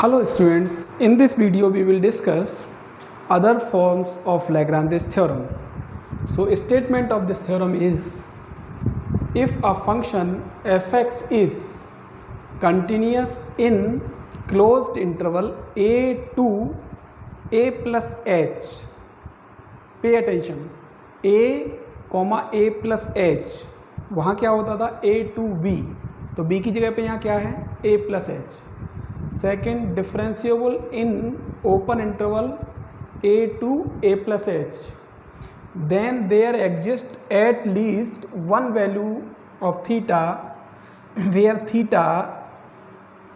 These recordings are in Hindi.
Hello students, in this video we will discuss other forms of Lagrange's theorem. So statement of this theorem is, if a function fx is continuous in closed interval a to a plus h, pay attention, a plus h, वहाँ क्या होता था a to b, तो b की जगह पे यहाँ क्या है a plus h. Second, differentiable in open interval a to a plus h, then there exists at least one value of theta where theta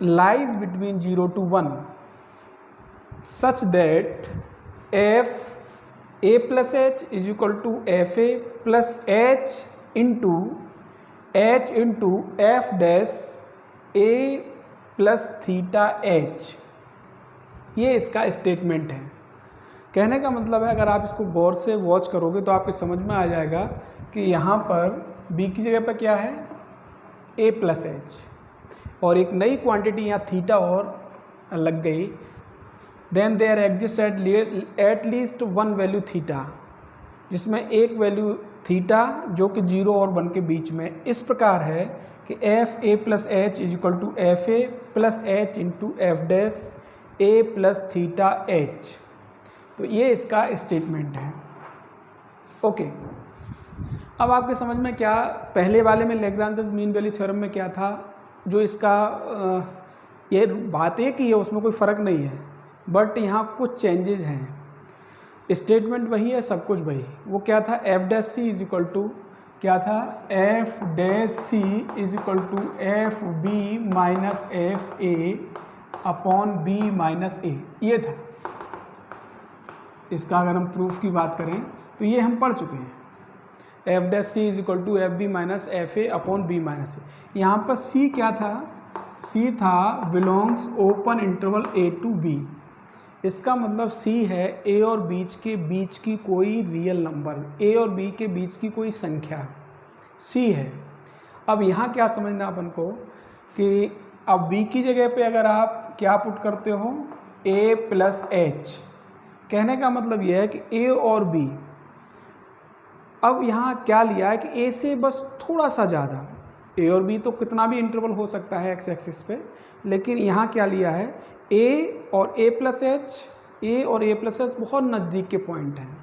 lies between 0 to 1 such that f a plus h is equal to f a plus h into f dash a plus theta H. ये इसका स्टेटमेंट है. कहने का मतलब है, अगर आप इसको गौर से वॉच करोगे तो आपको समझ में आ जाएगा कि यहाँ पर b की जगह पर क्या है a प्लस एच, और एक नई क्वांटिटी यहाँ थीटा और लग गई. Then there exist at least one value theta, जिसमें एक वैल्यू थीटा जो कि 0 और 1 के बीच में इस प्रकार है कि F A plus H is equal to F A plus H into F dash A plus theta H. तो ये इसका स्टेटमेंट है. ओके, अब आपके समझ में क्या, पहले वाले में लैग्रांजेस मीन वैल्यू थ्योरम में क्या था, जो इसका ये बात है कि ये उसमें कोई फ़र्क नहीं है, बट यहाँ कुछ चेंजेस हैं. स्टेटमेंट वही है, सब कुछ वही. वो क्या था, F dash C is equal to क्या था, F dash C is equal to F B minus F A upon B minus A. ये था इसका. अगर हम प्रूफ की बात करें तो ये हम पढ़ चुके हैं. F dash C is equal to F B minus F A upon B minus A. यहाँ पर सी क्या था, सी था belongs open interval A to B. इसका मतलब C है A और बीच के बीच की कोई रियल नंबर, A और B के बीच की कोई संख्या C है. अब यहाँ क्या समझना अपन को कि अब B की जगह पे अगर आप क्या पुट करते हो A प्लस एच, कहने का मतलब यह है कि A और B, अब यहाँ क्या लिया है कि A से बस थोड़ा सा ज़्यादा. A और B तो कितना भी इंटरवल हो सकता है एक्स एक्सिस पे, लेकिन यहाँ क्या लिया है A और A प्लस एच, A और A प्लस एच बहुत नज़दीक के पॉइंट हैं.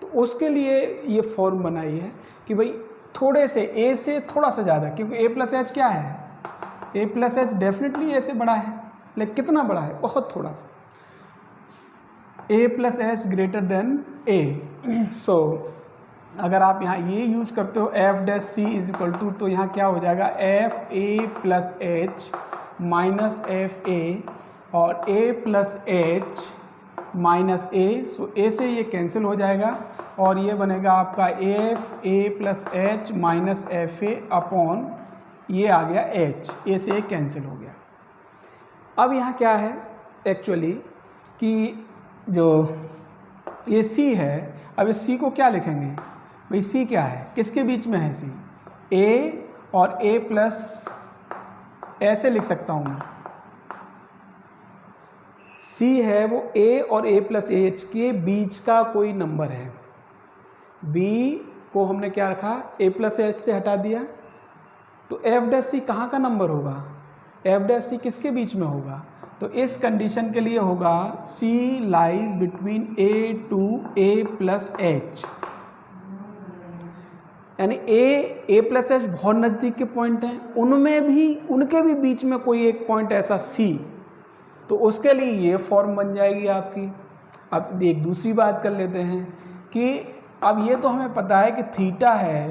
तो उसके लिए ये फॉर्म बनाई है कि भाई थोड़े से A से थोड़ा सा ज़्यादा, क्योंकि A प्लस एच क्या है, A plus H definitely A से बड़ा है, लेकिन कितना बड़ा है, बहुत थोड़ा सा. A plus H greater than A. So अगर आप यहाँ ये यूज करते हो F dash C is equal to, तो यहाँ क्या हो जाएगा F A plus H minus F A और a plus H minus A. So a से ये कैंसिल हो जाएगा और ये बनेगा आपका F A plus H minus F A upon ये आ गया h. a से एक कैंसिल हो गया. अब यहाँ क्या है एक्चुअली कि जो ये c है, अब इस c को क्या लिखेंगे भाई, c क्या है, किसके बीच में है c, a और a प्लस, ऐसे लिख सकता हूँ मैं, C है वो A और A प्लस एच के बीच का कोई नंबर है. B को हमने क्या रखा, A प्लस एच से हटा दिया, तो F डैश C कहाँ का नंबर होगा, F डैश C किसके बीच में होगा, तो इस कंडीशन के लिए होगा C lies between A to A plus H. यानी A प्लस एच बहुत नज़दीक के पॉइंट हैं, उनके भी बीच में कोई एक पॉइंट ऐसा C, तो उसके लिए ये फॉर्म बन जाएगी आपकी. अब एक दूसरी बात कर लेते हैं कि अब ये तो हमें पता है कि थीटा है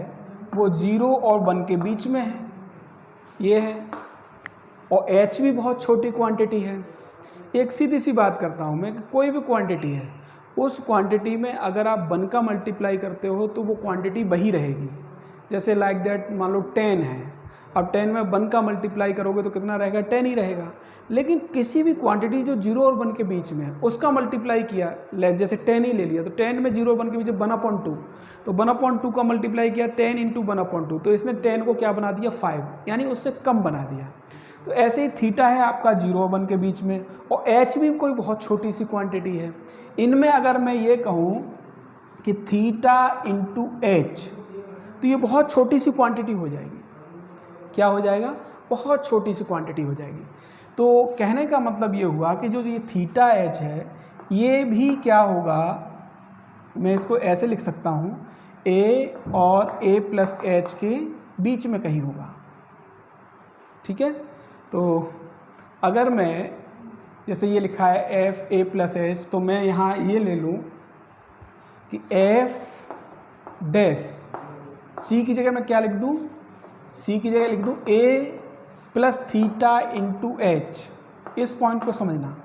वो 0 और 1 के बीच में है, ये है, और h भी बहुत छोटी क्वांटिटी है. एक सीधी सी बात करता हूँ मैं कि कोई भी क्वांटिटी है, उस क्वांटिटी में अगर आप 1 का मल्टीप्लाई करते हो तो वो क्वांटिटी वही रहेगी. जैसे लाइक दैट मान लो 10 है, अब 10 में 1 का मल्टीप्लाई करोगे तो कितना रहेगा, 10 ही रहेगा. लेकिन किसी भी क्वांटिटी जो 0 और 1 के बीच में है उसका मल्टीप्लाई किया, जैसे 10 ही ले लिया, तो 10 में 0 और 1 के बीच 1/2, तो 1/2 का मल्टीप्लाई किया 10 इंटू 1/2, तो इसने 10 को क्या बना दिया 5, यानी उससे कम बना दिया. तो ऐसे ही थीटा है आपका 0 और 1 के बीच में, और एच भी कोई बहुत छोटी सी क्वांटिटी है। इनमें अगर मैं ये कहूँ कि थीटा इंटू एच, तो ये बहुत छोटी सी क्वांटिटी हो जाएगी। क्या हो जाएगा? बहुत छोटी सी क्वांटिटी हो जाएगी। तो कहने का मतलब ये हुआ कि जो ये थीटा एच है ये भी क्या होगा, मैं इसको ऐसे लिख सकता हूँ, ए और ए प्लस एच के बीच में कहीं होगा। ठीक है, तो अगर मैं जैसे ये लिखा है एफ ए प्लस एच, तो मैं यहाँ ये ले लूँ कि एफ डैश सी की जगह मैं क्या लिख दूँ, सी की जगह लिख दूँ ए प्लस थीटा इंटू एच। इस पॉइंट को समझना,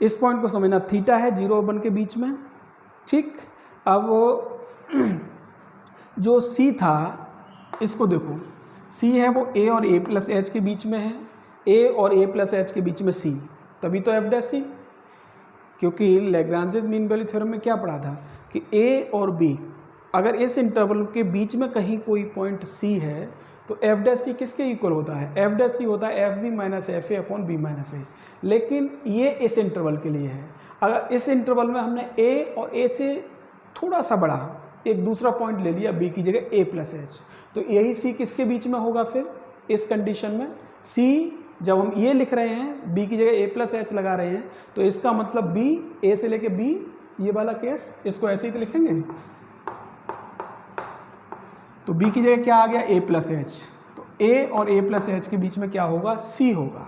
इस पॉइंट को समझना, थीटा है 0 और 1 के बीच में। ठीक, अब जो सी था इसको देखो, सी है वो ए और ए प्लस एच के बीच में है, ए और ए प्लस एच के बीच में सी, तभी तो एफ डैश सी। क्योंकि लैग्रांजेस मीन वैल्यू थ्योरम में क्या पढ़ा था कि ए और बी अगर इस इंटरवल के बीच में कहीं कोई पॉइंट सी है तो एफ डैश सी किसके इक्वल होता है? एफ डैश सी होता है F B minus F A upon B minus A. लेकिन ये इस इंटरवल के लिए है। अगर इस इंटरवल में हमने ए और ए से थोड़ा सा बड़ा एक दूसरा पॉइंट ले लिया बी की जगह ए प्लस एच, तो यही सी किसके बीच में होगा फिर इस कंडीशन में? सी जब हम ये लिख रहे हैं बी की जगह ए प्लस एच लगा रहे हैं, तो इसका मतलब बी, ए से लेके बी, ये वाला केस, इसको ऐसे ही तो लिखेंगे। तो बी की जगह क्या आ गया? ए प्लस एच। तो ए और ए प्लस एच के बीच में क्या होगा? सी होगा।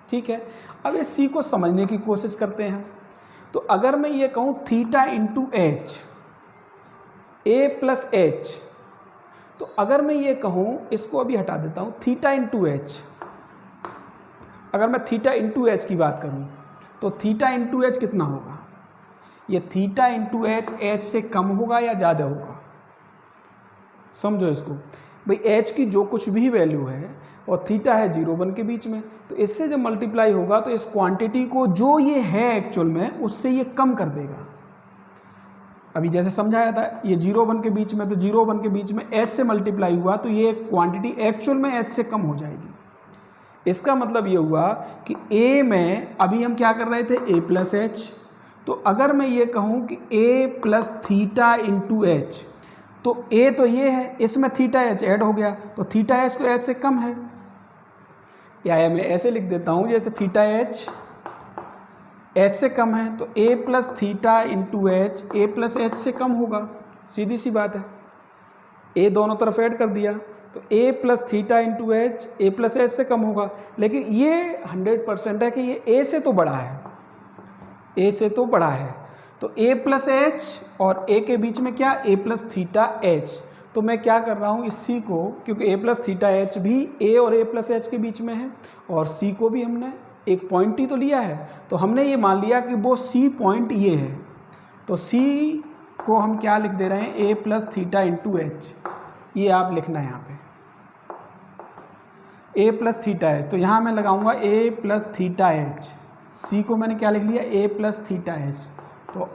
ठीक है, अब इस सी को समझने की कोशिश करते हैं। तो अगर मैं ये कहूँ theta into H, A plus H, तो अगर मैं ये कहूँ, इसको अभी हटा देता हूँ, थीटा इंटू एच, अगर मैं थीटा इंटू एच की बात करूँ तो थीटा इंटू एच कितना होगा? ये थीटा इंटू एच एच से कम होगा या ज़्यादा होगा? समझो इसको भाई, एच की जो कुछ भी वैल्यू है और थीटा है 0 1 के बीच में, तो इससे जब मल्टीप्लाई होगा तो इस क्वांटिटी को जो ये है एक्चुअल में उससे ये कम कर देगा। अभी जैसे समझाया था ये 0 1 के बीच में, तो 0 1 के बीच में एच से मल्टीप्लाई हुआ तो ये क्वांटिटी एक्चुअल में एच से कम हो जाएगी। इसका मतलब ये हुआ कि ए में अभी हम क्या कर रहे थे? ए प्लस एच। तो अगर मैं ये कहूँ कि ए प्लस थीटा इंटू एच, तो ए तो ये है, इसमें थीटा एच ऐड हो गया, तो थीटा एच तो एच से कम है। या मैं ऐसे लिख देता हूँ जैसे थीटा एच एच से कम है, तो A plus theta into H A plus H से कम होगा। सीधी सी बात है, ए दोनों तरफ ऐड कर दिया तो A plus theta into H A plus H से कम होगा। लेकिन ये 100% है कि ये ए से तो बड़ा है, ए से तो बड़ा है। तो ए प्लस एच और ए के बीच में क्या? ए प्लस थीटा एच। तो मैं क्या कर रहा हूँ इस सी को, क्योंकि ए प्लस थीटा एच भी ए और ए प्लस एच के बीच में है और सी को भी हमने एक पॉइंट ही तो लिया है, तो हमने ये मान लिया कि वो सी पॉइंट ये है। तो सी को हम क्या लिख दे रहे हैं? ए प्लस थीटा इंटू एच। ये आप लिखना है यहाँ पे ए प्लस थीटा एच। तो यहाँ मैं लगाऊंगा ए प्लस थीटा एच। सी को मैंने क्या लिख लिया? ए प्लस थीटा एच। तो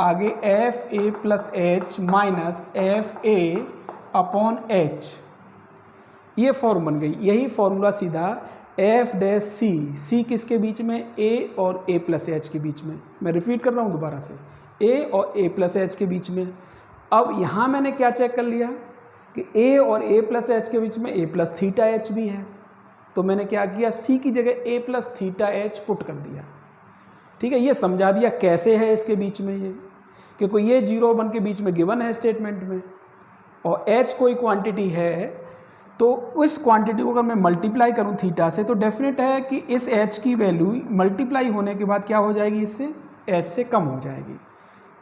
आगे F A plus H minus F A upon H, ये फॉर्म बन गई। यही फॉर्मूला सीधा एफ डैश सी, सी किसके बीच में? ए और ए प्लस एच के बीच में। मैं रिपीट कर रहा हूँ दोबारा से, ए और ए प्लस एच के बीच में। अब यहाँ मैंने क्या चेक कर लिया कि ए और ए प्लस एच के बीच में ए प्लस थीटा एच भी है, तो मैंने क्या किया? सी की जगह ए प्लस थीटा एच पुट कर दिया। ठीक है, ये समझा दिया कैसे है इसके बीच में ये, क्योंकि ये 0 और 1 के बीच में गिवन है स्टेटमेंट में, और एच कोई क्वांटिटी है, तो उस क्वांटिटी को अगर मैं मल्टीप्लाई करूं थीटा से, तो डेफिनेट है कि इस एच की वैल्यू मल्टीप्लाई होने के बाद क्या हो जाएगी? इससे एच से कम हो जाएगी।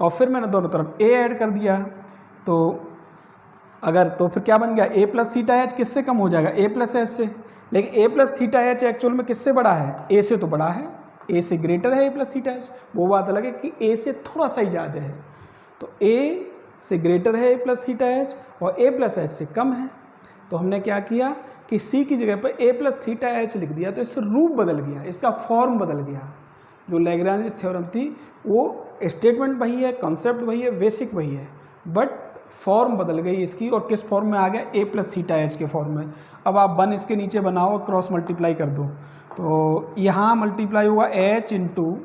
और फिर मैंने दोनों तरफ ए ऐड कर दिया, तो अगर तो फिर क्या बन गया? ए प्लस थीटा एच किससे कम हो जाएगा? ए प्लस एच से। लेकिन ए प्लस थीटा एच एक्चुअल में किससे बड़ा है? ए से तो बड़ा है, ए से ग्रेटर है ए प्लस थीटा एच। वो बात अलग है कि ए से थोड़ा सा ही ज़्यादा है, तो ए से ग्रेटर है ए प्लस थीटा एच और ए प्लस एच से कम है। तो हमने क्या किया कि सी की जगह पर ए प्लस थीटा एच लिख दिया, तो इससे रूप बदल गया, इसका फॉर्म बदल गया। जो लैग्रांज थ्योरम थी वो स्टेटमेंट वही है, कॉन्सेप्ट वही है, बेसिक वही है, बट फॉर्म बदल गई इसकी, और किस फॉर्म में आ गया, a प्लस थीटा एच के फॉर्म में। अब आप 1 इसके नीचे बनाओ और क्रॉस मल्टीप्लाई कर दो, तो यहाँ मल्टीप्लाई हुआ h इंटू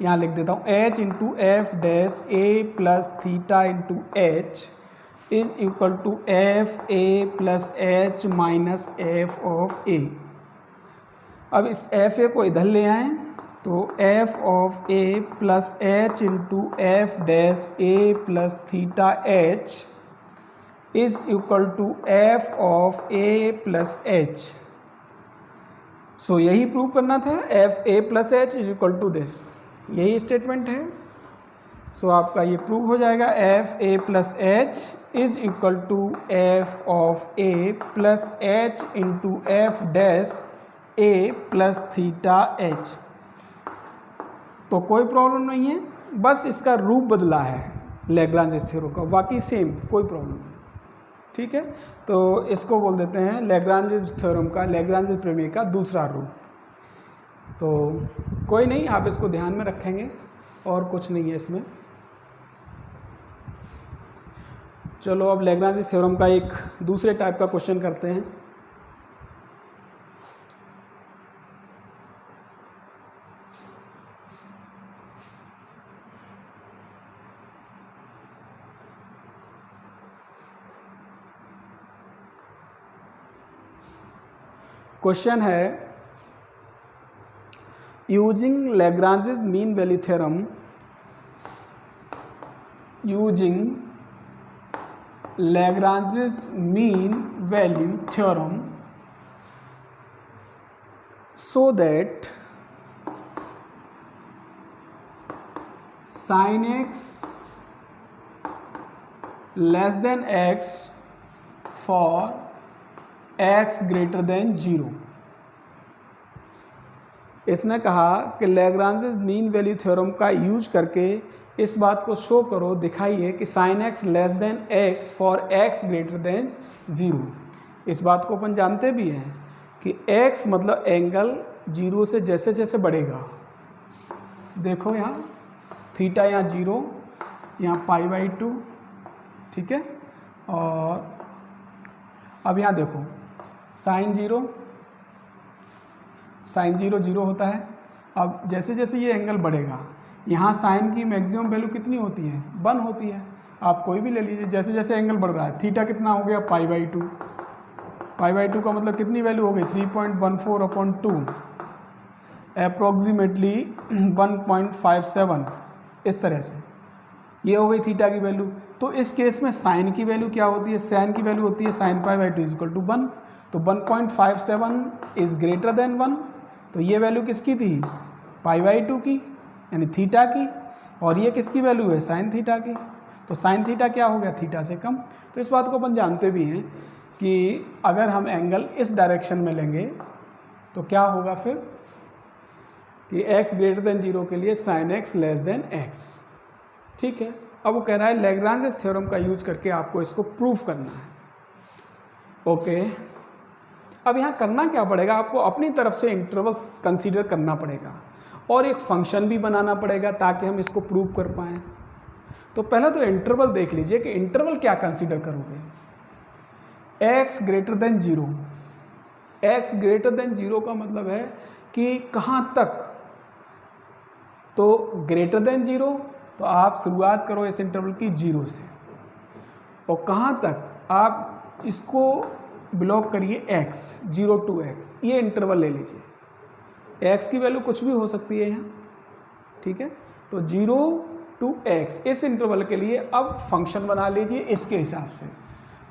यहाँ लिख देता हूँ h into F dash a plus theta into H is equal to F A plus H minus F of A. अब इस एफ ए को इधर ले आएँ, तो F of A plus H into F dash A plus theta H is equal to F of A plus H. So यही प्रूव करना था, F A plus H is equal to this, यही स्टेटमेंट है। सो आपका ये प्रूव हो जाएगा, F A plus H is equal to F of A plus H into F dash A plus theta H. तो कोई प्रॉब्लम नहीं है, बस इसका रूप बदला है लैग्रांज थ्योरम का, बाकी सेम, कोई प्रॉब्लम नहीं। ठीक है, तो इसको बोल देते हैं लैग्रांज थ्योरम का, लैग्रांज प्रमेय का दूसरा रूप। तो कोई नहीं, आप इसको ध्यान में रखेंगे और कुछ नहीं है इसमें। चलो अब लैग्रांज थ्योरम का एक दूसरे टाइप का क्वेश्चन करते हैं। क्वेश्चन है, using Lagrange's mean value theorem, using Lagrange's mean value theorem so that sin x less than x for x greater than 0। इसने कहा कि लैग्रांजेस मीन वैल्यू थ्योरम का यूज करके इस बात को शो करो, दिखाइए कि sine x less than x for x greater than 0। इस बात को अपन जानते भी हैं कि x मतलब एंगल 0 से जैसे जैसे बढ़ेगा, देखो यहाँ थीटा यहाँ 0, यहाँ π/2, ठीक है। और अब यहाँ देखो साइन 0 0 होता है। अब जैसे जैसे ये एंगल बढ़ेगा, यहाँ साइन की मैक्सिमम वैल्यू कितनी होती है, 1 होती है। आप कोई भी ले लीजिए, जैसे जैसे एंगल बढ़ रहा है, थीटा कितना हो गया, π/2, π/2 का मतलब कितनी वैल्यू हो गई, 3.14/2, अप्रॉक्सीमेटली 1.57, इस तरह से ये हो गई थीटा की वैल्यू। तो इस केस में साइन की वैल्यू क्या होती है, साइन की वैल्यू होती है sin π/2 इक्वल टू 1। तो 1.57 इज ग्रेटर देन 1, तो ये वैल्यू किसकी थी, π/2 की, यानी थीटा की, और ये किसकी वैल्यू है, साइन थीटा की। तो साइन थीटा क्या हो गया, थीटा से कम। तो इस बात को अपन जानते भी हैं कि अगर हम एंगल इस डायरेक्शन में लेंगे तो क्या होगा फिर, कि x ग्रेटर देन 0 के लिए sine x less than x। ठीक है, अब वो कह रहा है लैग्रांजेस थ्योरम का यूज करके आपको इसको प्रूफ करना है। ओके, अब यहाँ करना क्या पड़ेगा, आपको अपनी तरफ से इंटरवल्स कंसीडर करना पड़ेगा और एक फंक्शन भी बनाना पड़ेगा ताकि हम इसको प्रूव कर पाएँ। तो पहले तो इंटरवल देख लीजिए कि इंटरवल क्या कंसीडर करोगे, x greater than 0। x greater than 0 का मतलब है कि कहाँ तक, तो ग्रेटर देन 0, तो आप शुरुआत करो इस इंटरवल की 0 से, और कहाँ तक आप इसको ब्लॉक करिए x, 0 to x, ये इंटरवल ले लीजिए। x की वैल्यू कुछ भी हो सकती है यहाँ, ठीक है। तो 0 to x इस इंटरवल के लिए अब फंक्शन बना लीजिए इसके हिसाब से।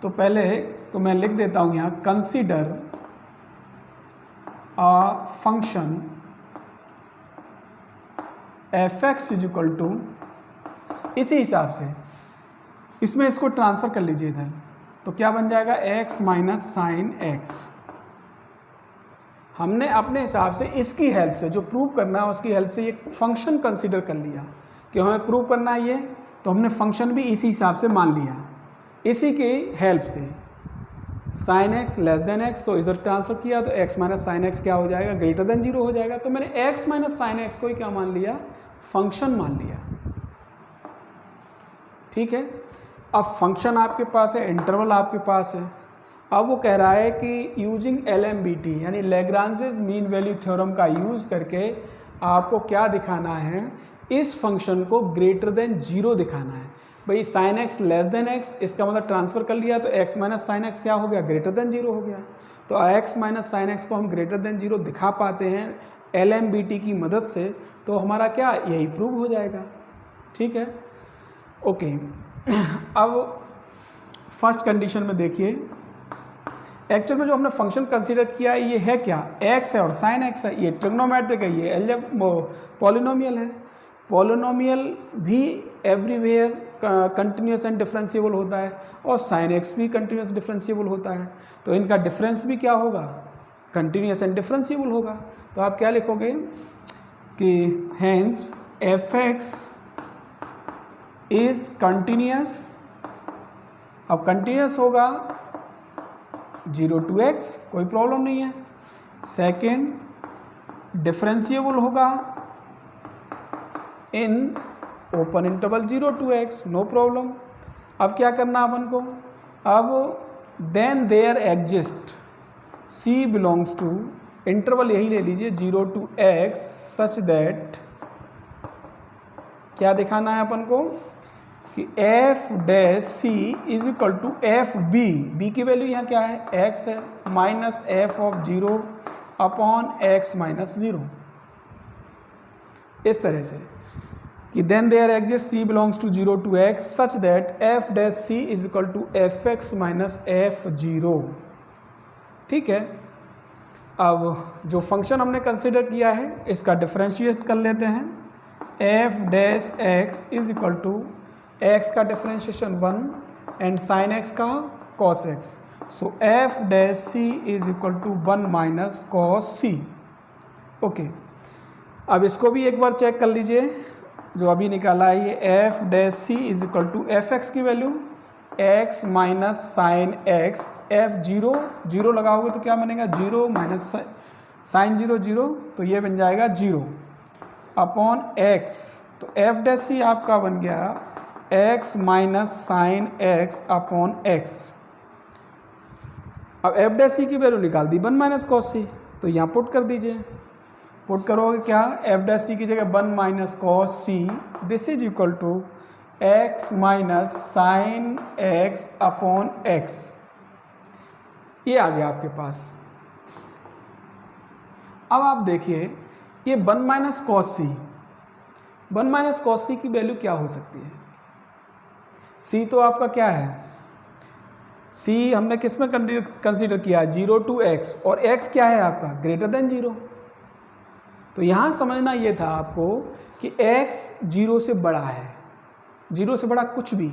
तो पहले तो मैं लिख देता हूँ यहाँ, consider a function f(x) is equal to, इसी हिसाब से इसमें इसको ट्रांसफ़र कर लीजिए इधर, तो क्या बन जाएगा, x माइनस साइन एक्स। हमने अपने हिसाब से इसकी हेल्प से, जो प्रूव करना है उसकी हेल्प से ये फंक्शन कंसीडर कर लिया कि हमें प्रूव करना है ये, तो हमने फंक्शन भी इसी हिसाब से मान लिया, इसी की हेल्प से। Sine x less than x, तो इधर ट्रांसफर किया तो x माइनस साइन एक्स क्या हो जाएगा, ग्रेटर देन 0 हो जाएगा। तो मैंने x माइनस साइन एक्स को ही क्या मान लिया, फंक्शन मान लिया। ठीक है। अब फंक्शन आपके पास है, इंटरवल आपके पास है। अब वो कह रहा है कि यूजिंग LMBT यानी लैग्रांजेस मीन वैल्यू थ्योरम का यूज़ करके आपको क्या दिखाना है, इस फंक्शन को ग्रेटर देन 0 दिखाना है। भाई sine x less than x, इसका मतलब ट्रांसफर कर लिया तो x माइनस साइन एक्स क्या हो गया, ग्रेटर देन 0 हो गया। तो x माइनस साइन एक्स को हम ग्रेटर देन 0 दिखा पाते हैं LMBT की मदद से, तो हमारा क्या यही प्रूव हो जाएगा। ठीक है, ओके। अब फर्स्ट कंडीशन में देखिए, एक्चुअल में जो हमने फंक्शन कंसीडर किया है ये है क्या, x है और साइन x है, ये ट्रिग्नोमेट्रिक है, ये पॉलिनोमियल है। पॉलिनोमियल भी एवरीवेयर कंटिन्यूस एंड डिफरेंशिएबल होता है और साइन एक्स भी कंटिन्यूस डिफरेंशिएबल होता है, तो इनका डिफरेंस भी क्या होगा, कंटिन्यूस एंड डिफरेंशिएबल होगा। तो आप क्या लिखोगे कि hence F x is continuous. अब कंटिन्यूस होगा 0 to x, कोई प्रॉब्लम नहीं है। सेकेंड डिफरेंशिएबल होगा in open interval 0 to x, no problem. अब क्या करना अपन को, अब then there exist c belongs to, interval यही ले लीजिए 0 to x सच दैट, क्या दिखाना है अपन को कि f dash c is equal to F B की वैल्यू यहाँ क्या है, x है, minus F of 0 upon x minus 0। इस तरह से कि then there exist c belongs to 0 to x such that f dash c is equal to F X minus F 0। ठीक है, अब जो फंक्शन हमने कंसिडर किया है इसका डिफरेंशिएट कर लेते हैं। f dash x is equal to x का डिफरेंशिएशन 1 एंड साइन x का cos x, so f dash c is equal to 1 minus cos c। Okay, अब इसको भी एक बार चेक कर लीजिए, जो अभी निकाला है ये f dash c is equal to F X की value x minus sine X, f 0 लगाओगे तो क्या बनेगा 0 माइनस साइन 0 तो ये बन जाएगा 0 अपॉन x, तो f डैश c आपका बन गया x minus sine x upon x। अब f डैश c की वैल्यू निकाल दी 1 माइनस कॉस c, तो यहाँ पुट कर दीजिए, पुट करोगे क्या, f डैश c की जगह 1 minus cos c, this is equal to x minus sine x upon x। ये आ गया आपके पास। अब आप देखिए ये 1 minus cos c, 1 minus cos c की वैल्यू क्या हो सकती है, c तो आपका क्या है, c हमने किस में कंसीडर किया, 0 to x, और x क्या है आपका ग्रेटर देन 0। तो यहाँ समझना ये था आपको कि x 0 से बड़ा है, 0 से बड़ा कुछ भी,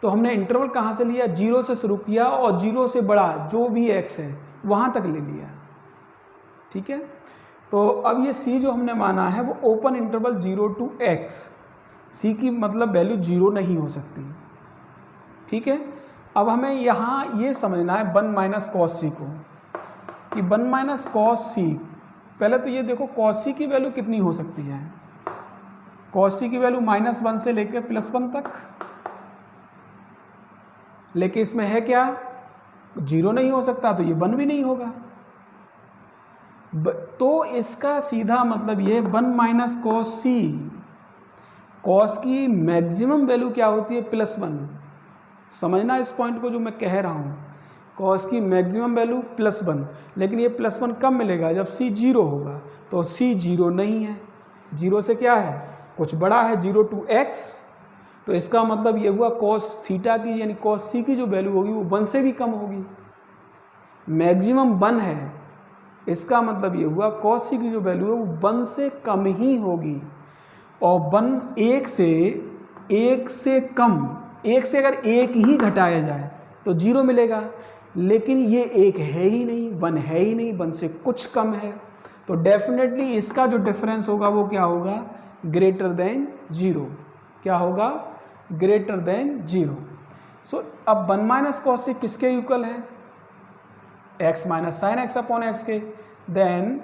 तो हमने इंटरवल कहाँ से लिया, 0 से शुरू किया और 0 से बड़ा जो भी x है वहाँ तक ले लिया। ठीक है, तो अब ये c जो हमने माना है वो open interval 0 to x, c की मतलब वैल्यू 0 नहीं हो सकती। ठीक है, अब हमें यहाँ ये समझना है 1 माइनस कॉस c को, कि 1 माइनस कॉस c, पहले तो ये देखो कॉस c की वैल्यू कितनी हो सकती है, कॉस c की वैल्यू -1 से लेकर +1 तक, लेकिन इसमें है क्या 0 नहीं हो सकता, तो ये 1 भी नहीं होगा। तो इसका सीधा मतलब ये 1 माइनस कॉस c, कॉस की मैक्सिमम वैल्यू क्या होती है +1, समझना इस पॉइंट को जो मैं कह रहा हूँ, कॉस की मैक्सिमम वैल्यू +1, लेकिन ये +1 कब मिलेगा, जब c 0 होगा, तो c 0 नहीं है, 0 से क्या है कुछ बड़ा है 0 to x, तो इसका मतलब ये हुआ cos थीटा की यानी cos c की जो वैल्यू होगी वो 1 से भी कम होगी, मैक्सिमम 1 है, इसका मतलब ये हुआ cos c की जो वैल्यू है वो 1 से कम ही होगी, और 1 से कम, 1 से अगर 1 ही घटाया जाए तो 0 मिलेगा, लेकिन ये 1 है ही नहीं, 1 है ही नहीं, 1 से कुछ कम है, तो डेफिनेटली इसका जो डिफरेंस होगा वो क्या होगा, ग्रेटर देन 0। क्या होगा, ग्रेटर देन 0। सो अब 1 माइनस कॉस c किसके इक्वल है, x minus sine X upon X के, then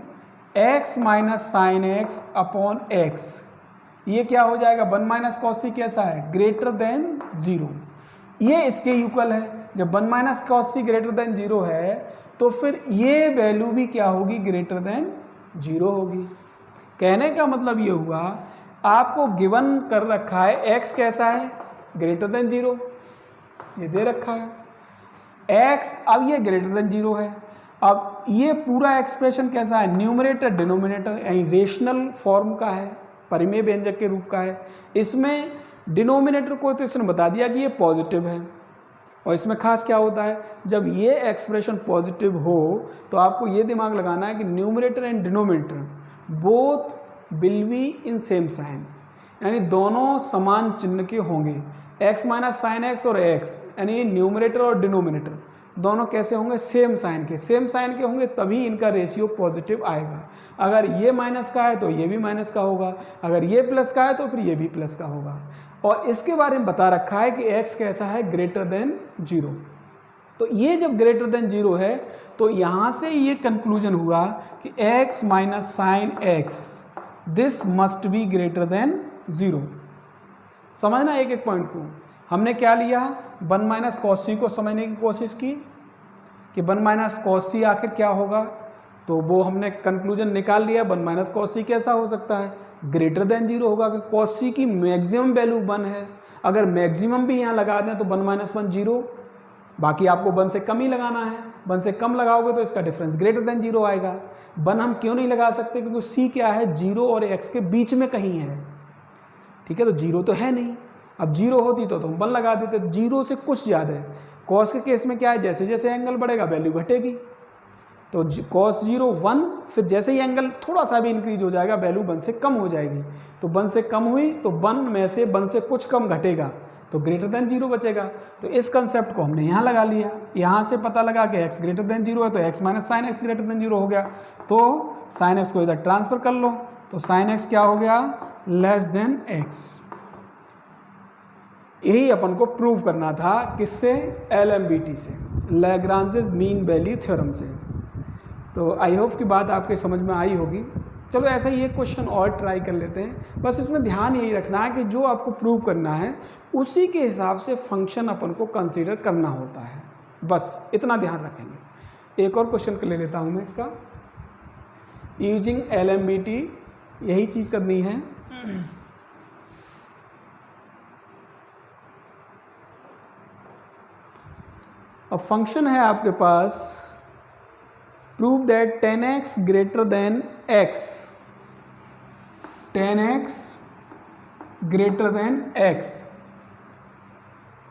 x minus sine X upon X, ये क्या हो जाएगा 1 माइनस कॉस सी कैसा है, ग्रेटर देन 0, ये इसके इक्वल है। जब 1 माइनस कॉस सी ग्रेटर देन 0 है तो फिर ये वैल्यू भी क्या होगी, ग्रेटर देन 0 होगी। कहने का मतलब ये हुआ आपको गिवन कर रखा है x कैसा है, ग्रेटर देन 0, ये दे रखा है x, अब ये ग्रेटर देन 0 है। अब ये पूरा एक्सप्रेशन कैसा है, न्यूमरेटर डिनोमिनेटर यानी रेशनल फॉर्म का है, परिमेय व्यंजक के रूप का है। इसमें डिनोमिनेटर को तो इसने बता दिया कि ये पॉजिटिव है, और इसमें खास क्या होता है, जब ये एक्सप्रेशन पॉजिटिव हो तो आपको ये दिमाग लगाना है कि numerator and denominator both will be in same sign, यानी दोनों समान चिन्ह के होंगे। x माइनस साइन एक्स और x, यानी न्यूमरेटर और डिनोमिनेटर दोनों कैसे होंगे, सेम साइन के, सेम साइन के होंगे तभी इनका रेशियो पॉजिटिव आएगा। अगर ये माइनस का है तो ये भी माइनस का होगा, अगर ये प्लस का है तो फिर ये भी प्लस का होगा। और इसके बारे में बता रखा है कि x कैसा है, ग्रेटर देन 0। तो ये जब ग्रेटर देन 0 है तो यहाँ से ये कंक्लूजन हुआ कि x minus sine x this must be greater than 0। समझना एक एक पॉइंट को। हमने क्या लिया, 1 माइनस कॉस सी को समझने की कोशिश की कि 1 माइनस कॉस सी आखिर क्या होगा, तो वो हमने कंक्लूजन निकाल लिया 1 माइनस कॉस सी कैसा हो सकता है, ग्रेटर देन 0 होगा, कि कॉस सी की मैक्सिमम वैल्यू 1 है। अगर मैक्सिमम भी यहाँ लगा दें तो 1 माइनस 1 0, बाकी आपको 1 से कम ही लगाना है, 1 से कम लगाओगे तो इसका डिफरेंस ग्रेटर देन 0 आएगा। 1 हम क्यों नहीं लगा सकते, क्योंकि सी क्या है, 0 और x के बीच में कहीं है, ठीक है, तो 0 तो है नहीं। अब 0 होती तो हम 1 लगा देते, 0 से कुछ ज़्यादा है। कॉस के केस में क्या है, जैसे जैसे एंगल बढ़ेगा वैल्यू घटेगी, तो कॉस 0 1, फिर जैसे ही एंगल थोड़ा सा भी इंक्रीज हो जाएगा वैल्यू 1 से कम हो जाएगी, तो 1 से कम हुई तो 1 में से 1 से कुछ कम घटेगा तो ग्रेटर देन 0 बचेगा। तो इस कंसेप्ट को हमने यहाँ लगा लिया, यहाँ से पता लगा कि x ग्रेटर देन 0 है तो x minus sine x greater than 0 हो गया, तो साइन एक्स को इधर ट्रांसफर कर लो, तो साइन एक्स क्या हो गया, लेस देन x। यही अपन को प्रूव करना था, किससे, LMBT से, लैग्रांजेस मीन वैल्यू थ्योरम से। तो आई होप की बात आपके समझ में आई होगी। चलो ऐसा ही एक क्वेश्चन और ट्राई कर लेते हैं। बस इसमें ध्यान यही रखना है कि जो आपको प्रूव करना है उसी के हिसाब से फंक्शन अपन को कंसीडर करना होता है, बस इतना ध्यान रखेंगे। एक और क्वेश्चन ले लेता हूँ मैं इसका, यूजिंग LMBT यही चीज़ करनी है। अब फंक्शन है आपके पास, prove that 10x greater than x, 10x greater than x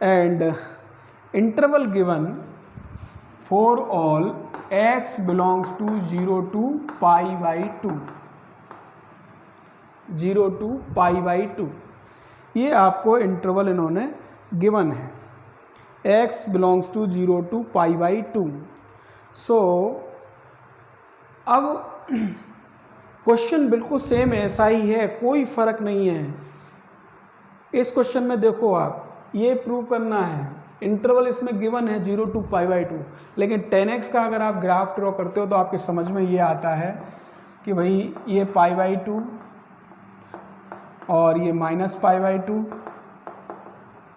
and interval given for all x belongs to 0 to π/2, 0 to π/2। ये आपको इंटरवल इन्होंने गिवन है, x बिलोंग्स टू 0 to π/2। सो अब क्वेश्चन बिल्कुल सेम ऐसा ही है, कोई फर्क नहीं है। इस क्वेश्चन में देखो आप, ये प्रूव करना है, इंटरवल इसमें गिवन है 0 to π/2, लेकिन 10x का अगर आप ग्राफ ड्रॉ करते हो तो आपके समझ में ये आता है कि भाई ये π/2 और ये माइनस π/2,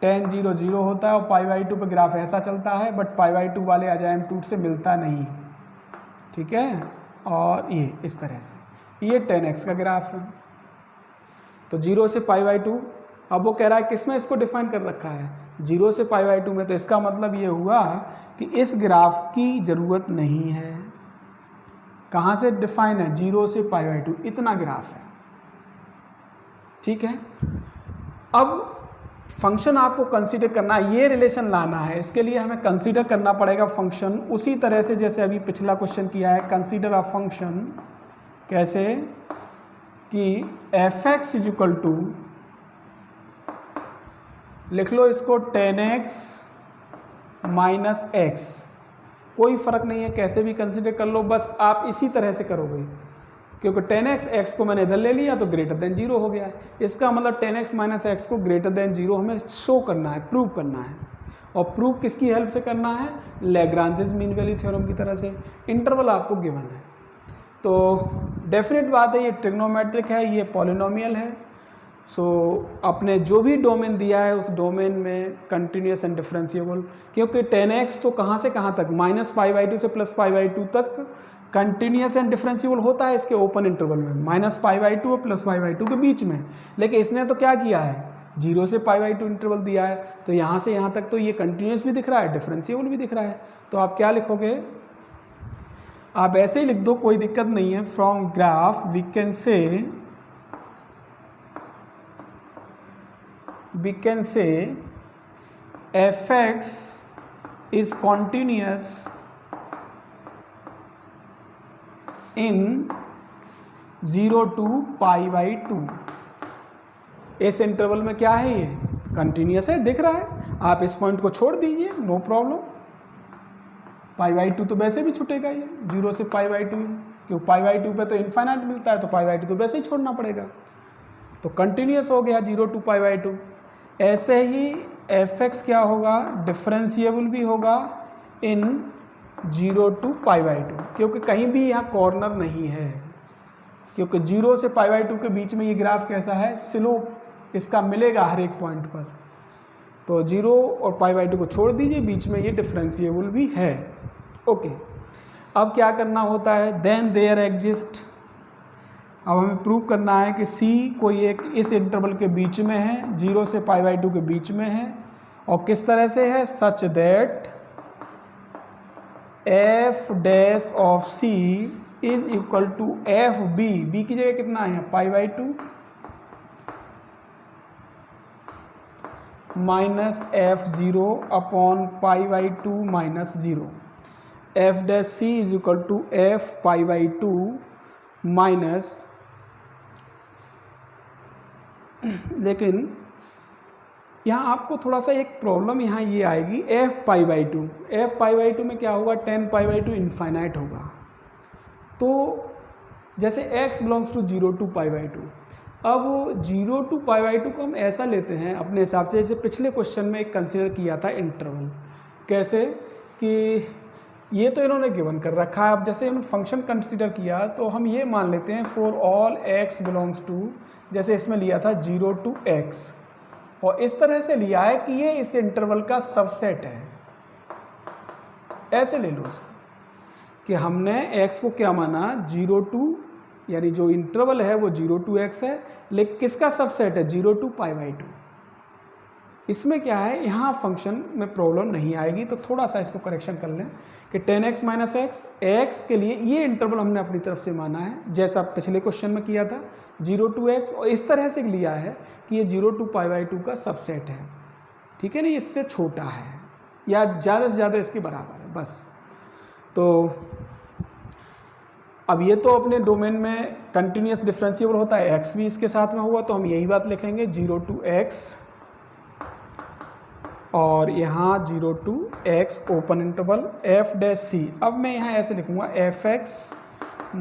tan 0 0 होता है और π/2 पे ग्राफ ऐसा चलता है, बट π/2 वाले अजाइम्प्टूड से मिलता नहीं, ठीक है। और ये इस तरह से, ये 10x का ग्राफ है, तो 0 से π/2। अब वो कह रहा है किसमें इसको डिफाइन कर रखा है, 0 से π/2 में, तो इसका मतलब ये हुआ कि इस ग्राफ की ज़रूरत नहीं है। कहाँ से डिफाइन है, 0 से π/2, इतना ग्राफ है, ठीक है। अब फंक्शन आपको कंसीडर करना है, ये रिलेशन लाना है, इसके लिए हमें कंसीडर करना पड़ेगा फंक्शन उसी तरह से जैसे अभी पिछला क्वेश्चन किया है। कंसीडर अ फंक्शन कैसे, कि f(x) इक्वल टू, लिख लो इसको 10x माइनस x, कोई फर्क नहीं है कैसे भी कंसीडर कर लो, बस आप इसी तरह से करोगे, क्योंकि 10x x को मैंने इधर ले लिया तो ग्रेटर देन 0 हो गया है। इसका मतलब 10x माइनस एक्स को ग्रेटर देन 0 हमें शो करना है, प्रूव करना है। और प्रूव किसकी हेल्प से करना है, लैग्रांजेस मीन वैल्यू थ्योरम की तरह से। इंटरवल आपको गिवन है, तो डेफिनेट बात है ये ट्रिग्नोमेट्रिक है, ये पॉलिनोमियल है। सो अपने जो भी डोमेन दिया है उस डोमेन में कंटिन्यूस एंड डिफरेंशिएबल, क्योंकि 10x तो कहाँ से कहाँ तक -π/2 से +π/2 तक कंटिन्यूस एंड डिफरेंशिएबल होता है इसके ओपन इंटरवल में, -π/2 और +π/2 के बीच में। लेकिन इसने तो क्या किया है, 0 से π/2 इंटरवल दिया है, तो यहाँ से यहाँ तक तो ये कंटिन्यूस भी दिख रहा है, डिफरेंशिएबल भी दिख रहा है। तो आप क्या लिखोगे, आप ऐसे ही लिख दो, कोई दिक्कत नहीं है। From graph we can say fx is continuous in 0 to π/2। इस इंटरवल में क्या है, ये कंटिन्यूस है, दिख रहा है। आप इस पॉइंट को छोड़ दीजिए, नो प्रॉब्लम। π/2 तो वैसे भी छूटेगा, ये 0 से π/2 है, क्योंकि π/2 पे तो इन्फाइनाइट मिलता है, तो π/2 तो वैसे ही छोड़ना पड़ेगा। तो कंटिन्यूस हो गया 0 to π/2। ऐसे ही fx क्या होगा, डिफरेंशिएबल भी होगा इन 0 to π/2, क्योंकि कहीं भी यहाँ कॉर्नर नहीं है, क्योंकि 0 से π/2 के बीच में ये ग्राफ कैसा है, स्लोप इसका मिलेगा हर एक पॉइंट पर। तो 0 और π/2 को छोड़ दीजिए, बीच में ये डिफरेंशिएबल भी है। ओके, अब क्या करना होता है, देन देयर एग्जिस्ट, अब हमें प्रूव करना है कि C कोई एक इस इंटरवल के बीच में है, 0 से π/2 के बीच में है, और किस तरह से है, such that f dash of C is equal to FB, B की जगह कितना है, π/2 minus f0 upon π/2 minus 0। f dash C is equal to f π/2 minus, लेकिन यहाँ आपको थोड़ा सा एक प्रॉब्लम यहाँ ये आएगी, f π/2 में क्या होगा, 10 π/2 इनफाइनाइट होगा। तो जैसे x बिलोंग्स टू 0 to π/2, अब 0 to π/2 को हम ऐसा लेते हैं अपने हिसाब से, जैसे पिछले क्वेश्चन में एक कंसिडर किया था इंटरवल। कैसे कि ये तो इन्होंने गिवन कर रखा है, अब जैसे हम फंक्शन कंसीडर किया तो हम ये मान लेते हैं for all x belongs to, जैसे इसमें लिया था 0 to x, और इस तरह से लिया है कि ये इस इंटरवल का सबसेट है। ऐसे ले लो इसको कि हमने x को क्या माना, 0 to, यानी जो इंटरवल है वो 0 to x है, लेकिन किसका सबसेट है, 0 to π/2। इसमें क्या है, यहाँ फंक्शन में प्रॉब्लम नहीं आएगी, तो थोड़ा सा इसको करेक्शन कर लें कि 10x माइनस x के लिए ये इंटरवल हमने अपनी तरफ से माना है, जैसा पिछले क्वेश्चन में किया था 0 to x, और इस तरह से लिया है कि ये 0 to π/2 का सबसेट है, ठीक है ना, इससे छोटा है या ज़्यादा से ज़्यादा इसके बराबर है बस। तो अब ये तो अपने डोमेन में कंटिन्यूस डिफरेंशिएबल होता है, x भी इसके साथ में हुआ, तो हम यही बात लिखेंगे 0 to x, और यहाँ 0 to x open interval f dash c। अब मैं यहाँ ऐसे लिखूँगा fx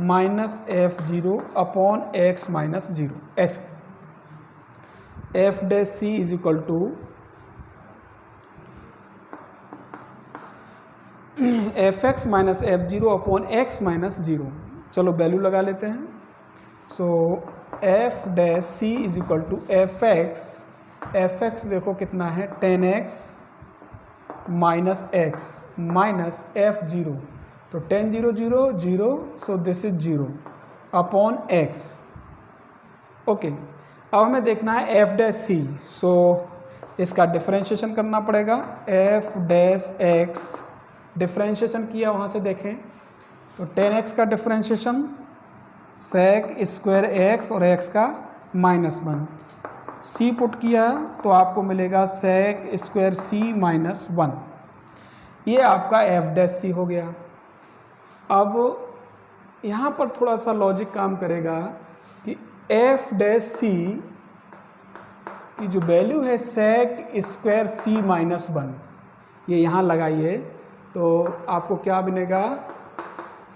minus f0 upon x minus 0, ऐसे f dash c is equal to fx minus f0 upon x minus 0। चलो वैल्यू लगा लेते हैं। So f dash c is equal to fx देखो कितना है, 10x minus x minus f0, तो 10 0 0 0, so this is 0 upon x। Okay, अब हमें देखना है f डैश c, सो इसका डिफरेंशिएशन करना पड़ेगा। f डैश x डिफरेंशिएशन किया, वहाँ से देखें तो 10x का डिफरेंशिएशन sec स्क्वायर x और x का -1, c पुट किया तो आपको मिलेगा sec स्क्वायर c माइनस 1। ये आपका f डैश c हो गया। अब यहाँ पर थोड़ा सा लॉजिक काम करेगा कि f डैश c की जो वैल्यू है sec स्क्वायर c माइनस 1, ये यहाँ लगाइए तो आपको क्या बनेगा,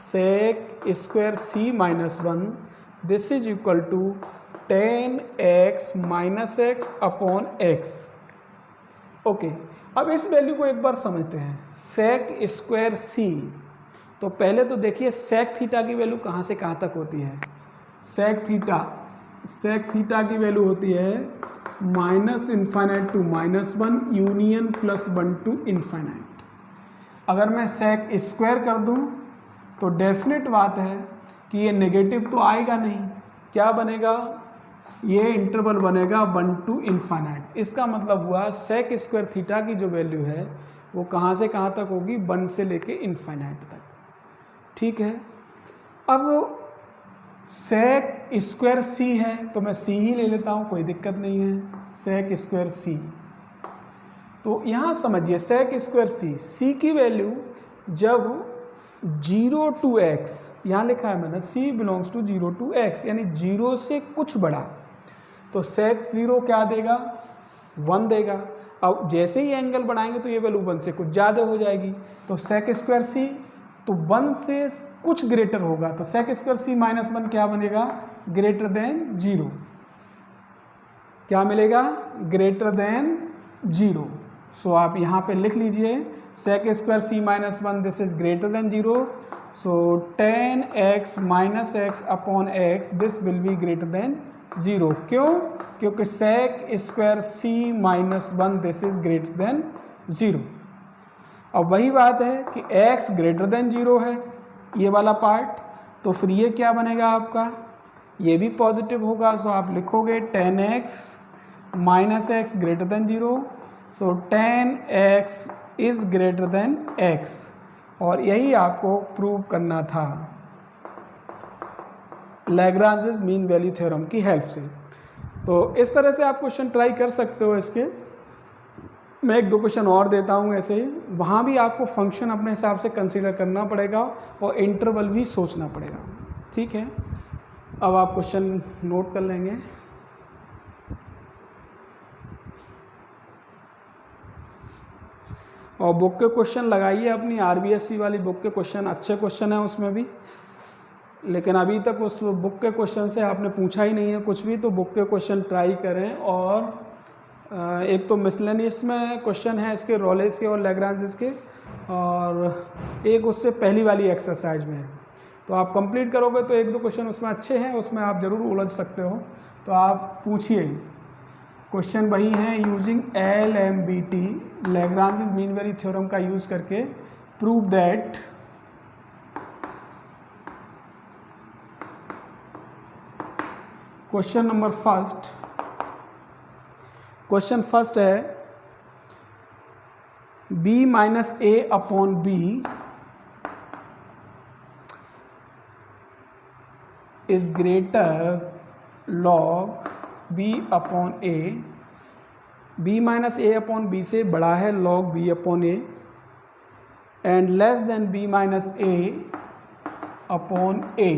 sec square c minus 1, this is equal to 10x minus x upon x। Okay, अब इस वैल्यू को एक बार समझते हैं, sec स्क्वायर c, तो पहले तो देखिए sec थीटा की वैल्यू कहाँ से कहाँ तक होती है। sec थीटा सेक थीटा की वैल्यू होती है -∞ टू -1 यूनियन +1 टू इन्फाइनाइट। अगर मैं सेक स्क्वायर कर दूं तो डेफिनेट बात है कि ये नेगेटिव तो आएगा नहीं, क्या बनेगा, ये इंटरवल बनेगा 1 टू इन्फाइनाइट। इसका मतलब हुआ सेक स्क्वायर थीटा की जो वैल्यू है वो कहाँ से कहाँ तक होगी, 1 से लेके इन्फाइनाइट तक। ठीक है, अब सेक स्क्वायर सी है तो मैं सी ही ले लेता हूँ, कोई दिक्कत नहीं है, सेक स्क्वायर सी। तो यहाँ समझिए सेक स्क्वायर सी की वैल्यू जब 0 टू x, यहाँ लिखा है मैंने c belongs to 0 to x, यानी 0 से कुछ बड़ा, तो सेक 0 क्या देगा, 1 देगा। अब जैसे ही एंगल बढ़ाएंगे तो ये वैल्यू 1 से कुछ ज़्यादा हो जाएगी, तो सेक स्क्वायर सी तो 1 से कुछ ग्रेटर होगा, तो सेक स्क्वायर सी -1 क्या बनेगा, ग्रेटर देन 0। क्या मिलेगा, ग्रेटर देन 0। सो आप यहाँ पे लिख लीजिए sec square C -1 this is greater than 0, so 10x - x upon x this will be greater than 0। क्यों, क्योंकि sec square C -1 this is greater than 0। अब वही बात है कि x ग्रेटर देन 0 है ये वाला पार्ट, तो फिर ये क्या बनेगा आपका, ये भी पॉजिटिव होगा। सो आप लिखोगे 10x - x greater than 0, so 10x is greater than x, और यही आपको प्रूव करना था लैग्रांजेस मीन वैल्यू थ्योरम की हेल्प से। तो इस तरह से आप क्वेश्चन ट्राई कर सकते हो। इसके मैं 1-2 क्वेश्चन और देता हूँ ऐसे ही, वहाँ भी आपको फंक्शन अपने हिसाब से कंसीडर करना पड़ेगा और इंटरवल भी सोचना पड़ेगा। ठीक है, अब आप क्वेश्चन नोट कर लेंगे। और बुक के क्वेश्चन लगाइए, अपनी RBSC वाली बुक के क्वेश्चन अच्छे क्वेश्चन हैं उसमें भी, लेकिन अभी तक उस बुक के क्वेश्चन से आपने पूछा ही नहीं है कुछ भी, तो बुक के क्वेश्चन ट्राई करें। और एक तो मिसलेनियस में क्वेश्चन है इसके रॉलेस के और लैग्रांजेस के, और एक उससे पहली वाली एक्सरसाइज में है, तो आप कंप्लीट करोगे तो 1-2 क्वेश्चन उसमें अच्छे हैं, उसमें आप ज़रूर उलझ सकते हो, तो आप पूछिए। क्वेश्चन वही है, using LMBT Lagrange's mean value theorem का यूज करके prove that question number first, question first है b - a upon b is greater log b upon a, b - a upon b से बड़ा है log b upon a, and less than b - a upon a,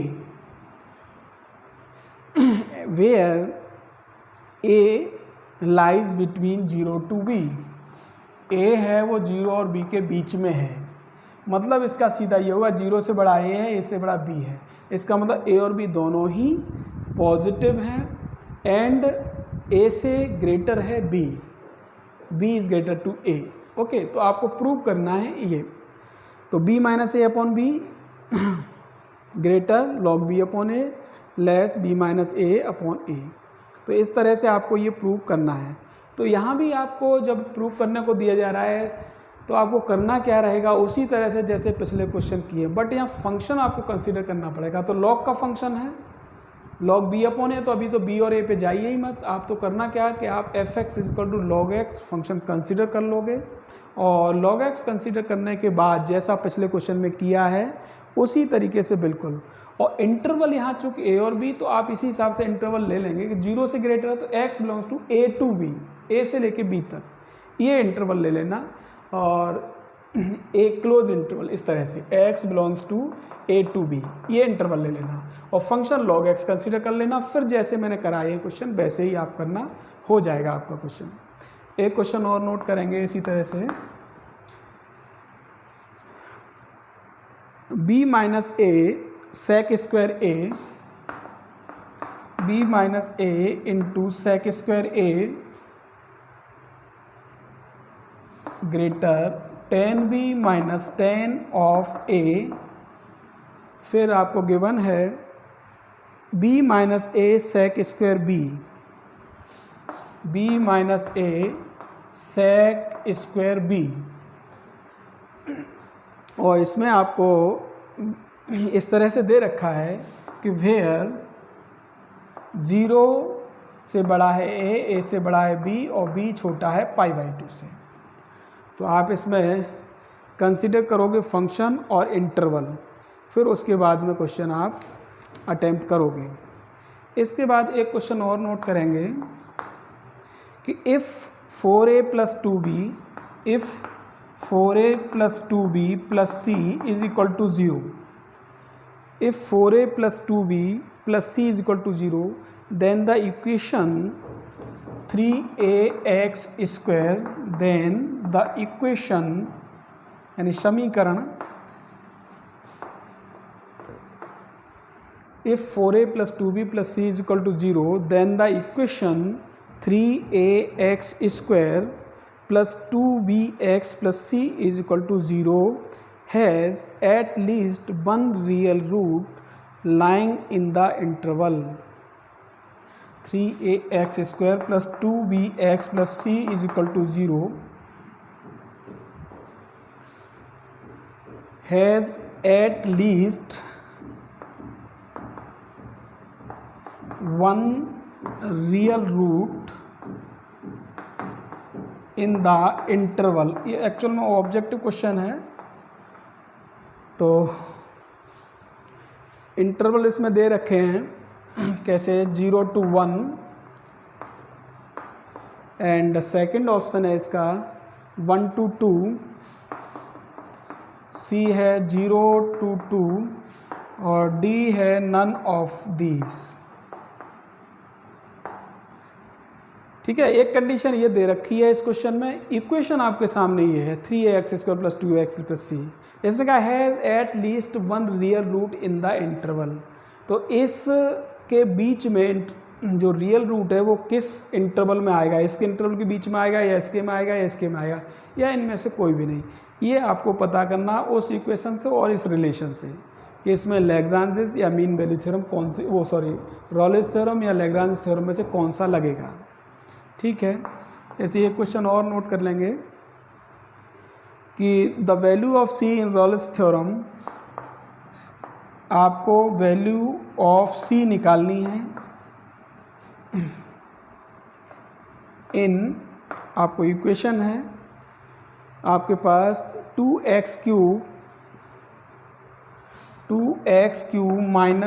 where a lies between 0 to b। a है वो 0 और b के बीच में है, मतलब इसका सीधा ये होगा 0 से बड़ा a है, a से बड़ा b है, इसका मतलब a और b दोनों ही पॉजिटिव हैं, एंड a से ग्रेटर है b, b is greater to a। Okay, तो आपको प्रूव करना है ये, तो b - a upon b greater log b upon a less b - a upon a। तो इस तरह से आपको ये प्रूव करना है। तो यहाँ भी आपको जब प्रूव करने को दिया जा रहा है तो आपको करना क्या रहेगा, उसी तरह से जैसे पिछले क्वेश्चन किए, बट यहाँ फंक्शन आपको कंसीडर करना पड़ेगा। तो log का फंक्शन है log b अपॉन a, तो अभी तो b और a पे जाइए ही मत, आप तो करना क्या कि आप f(x) = log x function consider कर लोगे, और log x कंसीडर करने के बाद जैसा पिछले क्वेश्चन में किया है उसी तरीके से बिल्कुल। और इंटरवल यहाँ चूँकि a और b, तो आप इसी हिसाब से इंटरवल ले लेंगे कि 0 से ग्रेटर है तो x belongs to a to b, a से लेके b तक, ये इंटरवल ले लेना, और एक क्लोज इंटरवल इस तरह से x belongs to a to b, ये इंटरवल ले लेना, और फंक्शन log x कंसीडर कर लेना। फिर जैसे मैंने कराया है क्वेश्चन वैसे ही आप करना, हो जाएगा आपका क्वेश्चन। एक क्वेश्चन और नोट करेंगे इसी तरह से, b - a sec square a, b - a into sec square a greater 10b - 10 of a, फिर आपको गिवन है बी माइनस ए सेक स्क्वायर बी माइनस ए सेक स्क्वायर बी, और इसमें आपको इस तरह से दे रखा है कि वेयर 0 से बड़ा है ए से बड़ा है बी और बी छोटा है π/2 से। तो आप इसमें कंसिडर करोगे फंक्शन और इंटरवल, फिर उसके बाद में क्वेश्चन आप अटेम्प्ट करोगे। इसके बाद एक क्वेश्चन और नोट करेंगे कि if 4a + 2b plus c is equal to 0, if 4a + 2b plus c is equal to 0, then the equation 3ax square, then the equation यानी समीकरण if 4a + 2b plus c is equal to 0, then the equation 3ax square plus 2bx plus c is equal to 0 has at least one real root lying in the interval 3ax square plus 2bx plus c is equal to 0 has at least one real root in the interval। ये एक्चुअल में ऑब्जेक्टिव क्वेश्चन है, तो इंटरवल इसमें दे रखे हैं कैसे 0 to 1, एंड सेकंड ऑप्शन है इसका 1 to 2, सी है 0 to 2 और डी है नन ऑफ दीज। ठीक है, एक कंडीशन ये दे रखी है इस क्वेश्चन में। इक्वेशन आपके सामने ये है 3ax² + 2x + c। इसने कहा है at least one real root in the interval. तो इस के बीच में जो रियल रूट है वो किस इंटरवल में आएगा, इसके इंटरवल के बीच में आएगा या इसके में आएगा या इसके में आएगा या इनमें से कोई भी नहीं। ये आपको पता करना उस इक्वेशन से और इस रिलेशन से कि इसमें लैग्रांजेस या मीन वैल्यू थ्योरम कौन से, रॉलेस थ्योरम या लैग्रांज थ्योरम में से कौन सा लगेगा। ठीक है, ऐसे एक क्वेश्चन और नोट कर लेंगे कि the value of C in Rolle's theorem, आपको वैल्यू ऑफ सी निकालनी है इन, आपको इक्वेशन है आपके पास 2x³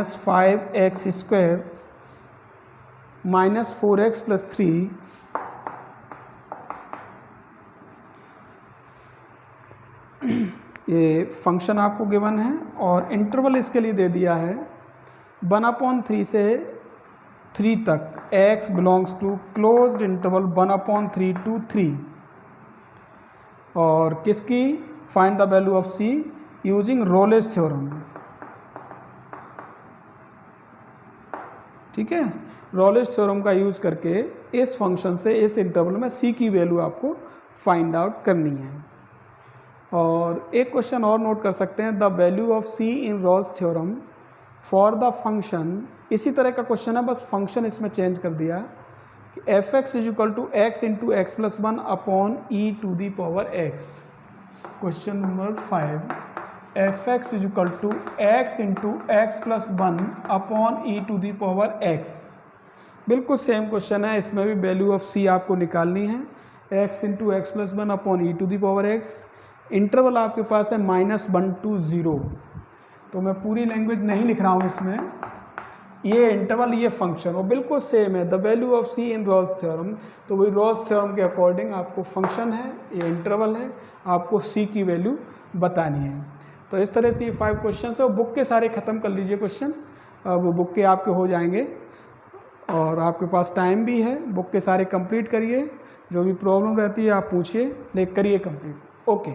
-5x² -4x + 3 ये फंक्शन आपको गिवन है और इंटरवल इसके लिए दे दिया है 1/3 से 3 तक, x belongs to closed interval 1/3 to 3, और किसकी find the value of C using Rolle's theorem. ठीक है, रोलेस थ्योरम का यूज करके इस फंक्शन से इस इंटरवल में सी की वैल्यू आपको फाइंड आउट करनी है। और एक क्वेश्चन और नोट कर सकते हैं, the value of C in Rolle's theorem for the function, इसी तरह का क्वेश्चन है, बस फंक्शन इसमें चेंज कर दिया कि f(x) = x × x + 1 upon e⁻x। Question number 5, f(x) = x × x + 1 upon e⁻x। बिल्कुल सेम क्वेश्चन है, इसमें भी वैल्यू ऑफ सी आपको निकालनी है x × x + 1 upon e⁻x। Interval आपके पास है -1 to 0, तो मैं पूरी लैंग्वेज नहीं लिख रहा हूँ इसमें, ये इंटरवल ये फंक्शन वो बिल्कुल सेम है। The value of C in Rolle's theorem, तो वही रोल्स थ्योरम के अकॉर्डिंग आपको फंक्शन है, ये इंटरवल है, आपको सी की वैल्यू बतानी है। तो इस तरह से ये 5 क्वेश्चन है, बुक के सारे ख़त्म कर लीजिए क्वेश्चन, अब बुक के आपके हो जाएंगे और आपके पास टाइम भी है, बुक के सारे कंप्लीट करिए, जो भी प्रॉब्लम रहती है आप पूछिए, लेकिन करिए कंप्लीट। ओके।